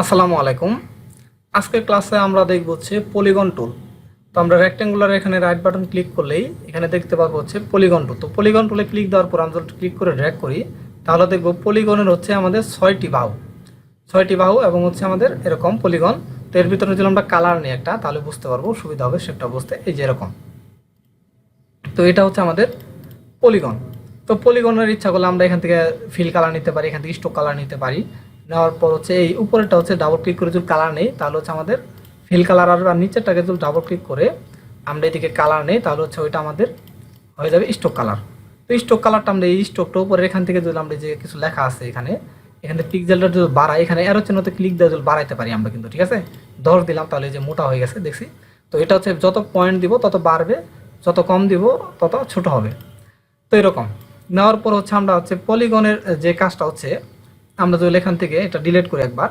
আসসালামু আলাইকুম। আজকের ক্লাসে আমরা দেখব হচ্ছে পলিগন টুল। তো আমরা রেক্ট্যাঙ্গুলার এখানে রাইট বাটন ক্লিক করলেই এখানে দেখতে পাবো হচ্ছে পলিগন টুল। তো পলিগন টুলে ক্লিক দেওয়ার পর আমরা ক্লিক করে ড্র্যাগ করি, তাহলে দেখব পলিগনের হচ্ছে আমাদের 6টি বাহু এবং হচ্ছে আমাদের এরকম পলিগন। তো এর ভিতরে যদি আমরা কালার নিই একটা, তাহলে বুঝতে পারবো, সুবিধা হবে সেটা বুঝতে। এই যে এরকম, তো এটা হচ্ছে আমাদের পলিগন। তো পলিগনের ইচ্ছা করলে আমরা এখান থেকে ফিল কালার নিতে পারি, এখান থেকে স্টক কালার নিতে পারি। নেওয়ার পর হচ্ছে এই উপরেরটা হচ্ছে ডাবল ক্লিক করে যদি কালার নেই, তাহলে হচ্ছে আমাদের ফিল কালার আসবে। আর নিচেরটাকে যদি ডাবল ক্লিক করে আমরা এদিকে কালার নেই, তাহলে হচ্ছে ওইটা আমাদের হয়ে যাবে স্টক কালার। তো স্টক কালারটা আমরা এই স্টকটা উপরে এখান থেকে যদি আমরা যে কিছু লেখা আছে এখানে থেকে পিক্সেলটা যদি বাড়াই, এখানে এরো চিহ্নতে ক্লিক দিয়ে যদি বাড়াইতে পারি আমরা কিন্তু, ঠিক আছে। 10 দিলাম, তাহলে যে মোটা হয়ে গেছে দেখছি। তো এটা হচ্ছে যত পয়েন্ট দিব তত বাড়বে, যত কম দিব তত ছোট হবে। তো এরকম নেওয়ার পর হচ্ছে আমরা হচ্ছে পলিগনের যে কাজটা হচ্ছে, আমরা যদি এখান থেকে এটা ডিলিট করি, একবার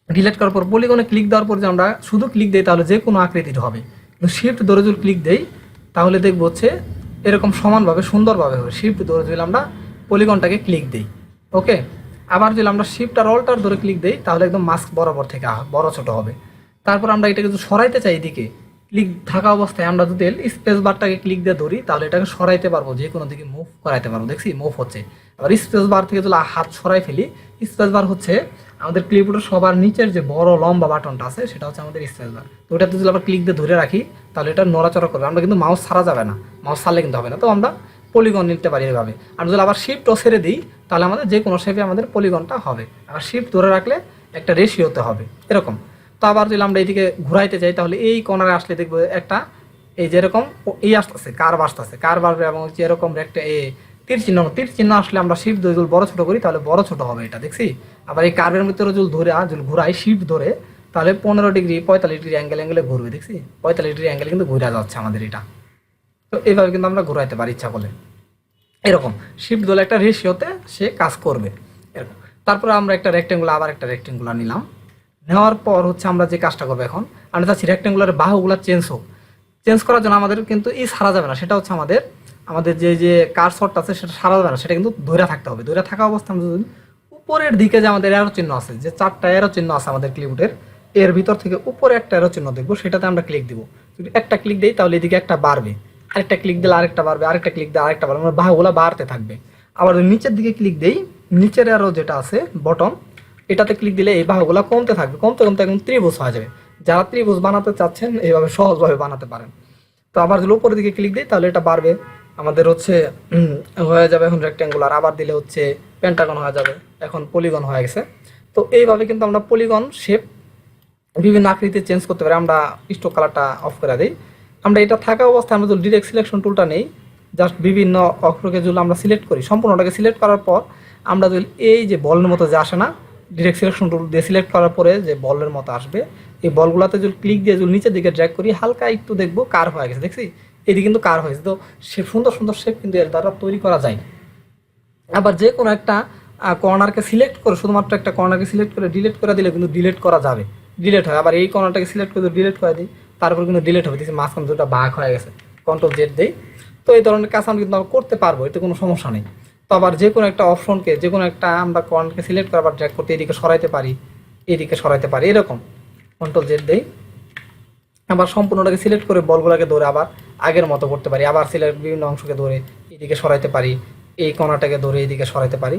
ডিলিট করার পর পলিগনে ক্লিক দেওয়ার পর যে আমরা শুধু ক্লিক দিই তাহলে যে কোনো আকৃতির হবে, কিন্তু শিফট ধরে যদি ক্লিক দেই তাহলে দেখবো হচ্ছে এরকম সমানভাবে সুন্দরভাবে হবে। শিফট ধরে যদি আমরা পলিগনটাকে ক্লিক দিই, ওকে। আবার যদি আমরা শিফট আর অল্টার ধরে ক্লিক দিই তাহলে একদম মাস্ক বরাবর থেকে বড় ছোট হবে। তারপর আমরা এটাকে যদি সরাইতে চাই, এদিকে ক্লিক থাকা অবস্থায় আমরা যদি স্পেস বারটাকে ক্লিক দিয়ে ধরি তাহলে এটাকে সরাইতে পারবো, যে কোনো দিকে মুভ করাইতে পারবো। দেখছি মুভ হচ্ছে। আবার স্পেস বার থেকে যদি হাত সরাই ফেলি, স্পেস বার হচ্ছে আমাদের ক্লিপবোর্ডের সবার নিচের যে বড় লম্বা বাটনটা আছে সেটা হচ্ছে আমাদের স্পেস বার। তো ওটাতে যদি আমরা ক্লিক দিয়ে ধরে রাখি তাহলে এটা নড়াচড়া করবে। আমরা কিন্তু মাউস ছাড়া যাবে না, মাউস ছাড়লে কিন্তু হবে না। তো আমরা পলিগন নিতে পারি এভাবে। আর যদি আবার শিফটও ছেড়ে দিই তাহলে আমাদের যে কোনো শেপে আমাদের পলিগনটা হবে। আবার শিফট ধরে রাখলে একটা রেশিওতে হবে এরকম। তো আবার যদি আমরা এইদিকে ঘুরাইতে চাই তাহলে এই কর্নারে আসলে দেখবো একটা এই যেরকম এই আসতেছে কার্ভ আসতেছে, কার্ভ আসবে এবং হচ্ছে এরকম একটা তীর চিহ্ন আসলে আমরা শিফট ধরে যদি বড় ছোট করি তাহলে বড় ছোট হবে এটা, দেখছি। আবার এই কার্ভের ভিতরে যদি ঘুরাই শিফট ধরে তাহলে 15 ডিগ্রি 45 ডিগ্রি অ্যাঙ্গেলে ঘুরবে, দেখছি 45 ডিগ্রি অ্যাঙ্গেল কিন্তু ঘুরে যাচ্ছে আমাদের এটা। তো এইভাবে কিন্তু আমরা ঘুরাইতে পারি ইচ্ছা করলে এরকম। শিফট ধরে একটা রেশিওতে সে কাজ করবে এরকম। তারপরে আমরা একটা রেক্টেঙ্গুলার নিলাম। নেওয়ার পর হচ্ছে আমরা যে কাজটা করবো, এখন আমরা চাচ্ছি রেক্টেঙ্গুলারের বাহুগুলো চেঞ্জ করার জন্য আমাদের কিন্তু ছাড়া যাবে না। সেটা হচ্ছে আমাদের যে কার্সরটা আছে সেটা ছাড়া যাবে না, সেটা কিন্তু ধরে থাকতে হবে। ধরে থাকা অবস্থায় আমরা যদি উপরের দিকে যে আমাদের এরো চিহ্ন আছে, যে 4টা এরো চিহ্ন আছে আমাদের ক্লিপবোর্ডের, এর ভিতর থেকে উপরে একটা এরো চিহ্ন দেখবো, সেটাতে আমরা ক্লিক দিব। যদি একটা ক্লিক দিই তাহলে এদিকে একটা বাড়বে, আরেকটা ক্লিক দিলে আরেকটা বাড়বে, আরেকটা ক্লিক দিলে আরেকটা বাড়বে, আমরা বাহুগুলো বাড়তে থাকবে। আবার নিচের দিকে ক্লিক দিই, নিচের আরও যেটা আছে বটম, এটাতে ক্লিক দিলে এই বাহুগুলো কমতে থাকবে, কমতে কমতে একদম ত্রিভুজ হয়ে যাবে। যারা ত্রিভুজ বানাতে চাচ্ছেন এইভাবে সহজভাবে বানাতে পারেন। তো আবার যদি উপরের দিকে ক্লিক দিই তাহলে এটা বাড়বে, আমাদের হচ্ছে হয়ে যাবে এখন রেক্ট্যাঙ্গুলার। আবার দিলে হচ্ছে পেন্টাগন হয়ে যাবে, এখন পলিগন হয়ে গেছে। তো এইভাবে কিন্তু আমরা পলিগন শেপ বিভিন্ন আকৃতি চেঞ্জ করতে পারি। আমরা স্টক কালারটা অফ করে দিই। আমরা এটা থাকা অবস্থায় আমরা যদি ডিরেক্ট সিলেকশন টুলটা নেই, জাস্ট বিভিন্ন অক্ষরকে যদি আমরা সিলেক্ট করি, সম্পূর্ণটাকে সিলেক্ট করার পর আমরা যদি এই যে বলের মতো যে আসে না, ডিরেক্ট সিলেকশন টুল দিয়ে সিলেক্ট করার পরে যে বলের মতো আসবে, এই বলগুলোতে যদি ক্লিক দিয়ে যদি নিচের দিকে ড্র্যাগ করি, হালকা একটু দেখবো কার হয়ে গেছে, দেখছি এদিকে কিন্তু কার হয়েছে। তো সে সুন্দর সুন্দর শেপ কিন্তু এর দ্বারা তৈরি করা যায়। আবার যে কোনো একটা কর্নারকে সিলেক্ট করে, শুধুমাত্র একটা কর্নারকে সিলেক্ট করে ডিলিট করে দিলে কিন্তু ডিলিট করা যাবে, ডিলিট হয়। আবার এই কর্নারটাকে সিলেক্ট করে ডিলিট করে দিই, তারপর কিন্তু ডিলিট হবে, দেখছি মাঝখানে দুটো ভাগ হয়ে গেছে, কন্ট্রোল জেড দেই। তো এই ধরনের কাজ আমরা কিন্তু করতে পারবো, এতে কোনো সমস্যা নেই। তো আবার যে কোনো একটা অপশনকে, যে কোনো একটা আমরা কর্নারকে সিলেক্ট করে আবার ড্র্যাগ করতে এদিকে সরাইতে পারি, এদিকে সরাইতে পারি এরকম, কন্ট্রোল জেড দেই। আবার সম্পূর্ণটাকে সিলেক্ট করে বলগুলোকে ধরে আবার আগের মতো করতে পারি। আবার সিলেক্ট বিভিন্ন অংশকে ধরে এদিকে সরাইতে পারি, এই কণাটাকে ধরে এইদিকে সরাইতে পারি।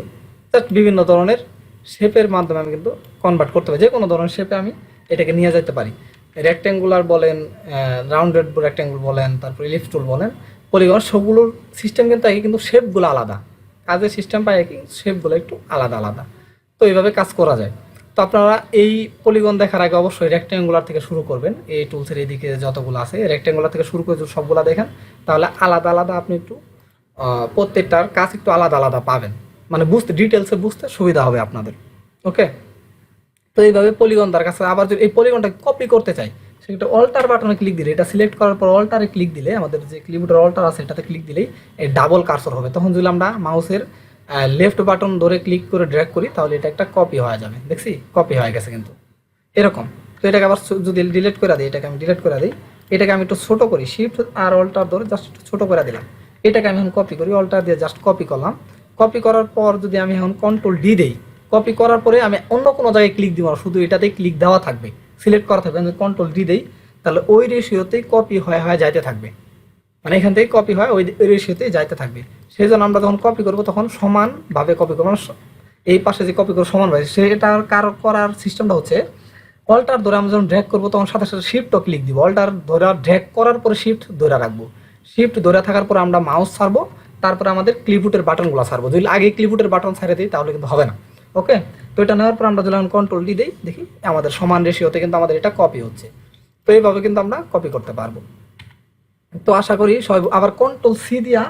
বিভিন্ন ধরনের শেপের মাধ্যমে আমি কিন্তু কনভার্ট করতে পারি, যে কোনো ধরনের শেপে আমি এটাকে নিয়ে যেতে পারি। রেক্ট্যাঙ্গুলার বলেন, রাউন্ডেড রেক্ট্যাঙ্গুল বলেন, তারপর ইলিপস টুল বলেন, পলিগন সবগুলোর সিস্টেম কিন্তু একই, কিন্তু শেপগুলো আলাদা। কাজের সিস্টেম পাই একই, শেপগুলো একটু আলাদা আলাদা। তো এইভাবে কাজ করা যায়। তো আপনারা এই পলিগন দেখার আগে অবশ্যই রেক্ট্যাঙ্গুলার থেকে শুরু করবেন। এই টুলসের এইদিকে যতগুলো আছে রেক্ট্যাঙ্গুলার থেকে শুরু করে যদি সবগুলো দেখেন তাহলে আলাদা আলাদা আপনি একটু প্রত্যেকটার কাজ একটু আলাদা আলাদা পাবেন, মানে বুঝতে ডিটেলসে বুঝতে সুবিধা হবে আপনাদের, ওকে। তো এইভাবে পলিগন তার কাছে। আবার যদি এই পলিগনটা কপি করতে চাই, সেটা অল্টার বাটনে ক্লিক দিলে, এটা সিলেক্ট করার পর অল্টারে ক্লিক দিলে, আমাদের যে কিবোর্ডের অল্টার আছে এটাতে ক্লিক দিলেই এই ডাবল কার্সর হবে। তখন যদি আমরা মাউসের লেফট বাটন ধরে ক্লিক করে ড্র্যাগ করি তাহলে এটা একটা কপি হয়ে যাবে, দেখছি কপি হয়ে গেছে কিন্তু এরকম। তো এটাকে আবার যদি ডিলিট করে দিই, এটাকে আমি ডিলিট করে দিই, এটাকে আমি একটু ছোটো করি, শিফট আর অল্টার ধরে জাস্ট একটু ছোটো করে দিলাম। এটাকে আমি এখন কপি করি, অল্টার দিয়ে জাস্ট কপি করলাম। কপি করার পর যদি আমি এখন কন্ট্রোল ডি দিই কপি করার পরে আমি অন্য কোনো জায়গায় ক্লিক দিব না, শুধু এটাতেই ক্লিক দেওয়া থাকবে, সিলেক্ট করা থাকবে। আমি কন্ট্রোল ডি দেই, তাহলে ওই রেশিওতেই কপি হয়ে হয়ে যাইতে থাকবে, মানে এখান থেকে কপি হয় ওই রেশিওতেই যাইতে থাকবে। সেই জন্য আমরা যখন কপি করবো তখন সমানভাবে কপি করবো, এই পাশে যে কপি করবো সমানভাবে। সেটার করার সিস্টেমটা হচ্ছে অল্টার ধরে আমরা যখন ড্র্যাগ করবো তখন সাথে সাথে শিফটও ক্লিক দিব, অল্টার ধরে ড্র্যাগ করার পরে শিফট ধরে রাখবো, শিফট ধরে থাকার পরে আমরা মাউস ছাড়বো, তারপরে আমাদের ক্লিপবোর্ডের বাটনগুলো ছাড়বো। যদি আগে ক্লিপবোর্ডের বাটন ছাড়ে দিই তাহলে কিন্তু হবে না। ওকে, তো এটা নেওয়ার পর আমরা যখন কন্ট্রোল ডি দিই, দেখি আমাদের সমান রেশিওতে কিন্তু আমাদের এটা কপি হচ্ছে। তো এইভাবে কিন্তু আমরা কপি করতে পারবো। তো আশা করি সবাই, আবার কন্ট্রোল সি দিয়া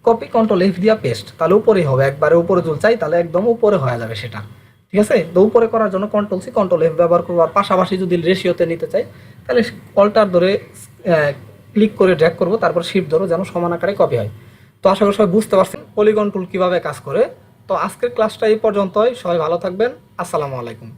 কপি, কন্ট্রোল এফ দিয়া পেস্ট, তাহলে উপরেই হবে, একবারে উপরে যদি চাই তাহলে একদম উপরে হয়ে যাবে সেটা। ঠিক আছে, তো উপরে করার জন্য কন্ট্রোল সি কন্ট্রোল এফ ব্যবহার করবো। আর পাশাপাশি যদি রেশিওতে নিতে চাই তাহলে অল্টার ধরে ক্লিক করে ড্র্যাগ করবো, তারপর শিফট ধরো, যেন সমান আকারে কপি হয়। তো আশা করি সবাই বুঝতে পারছেন পলিগন টুল কিভাবে কাজ করে। তো আজকের ক্লাসটা এই পর্যন্তই, সবাই ভালো থাকবেন, আসসালামু আলাইকুম।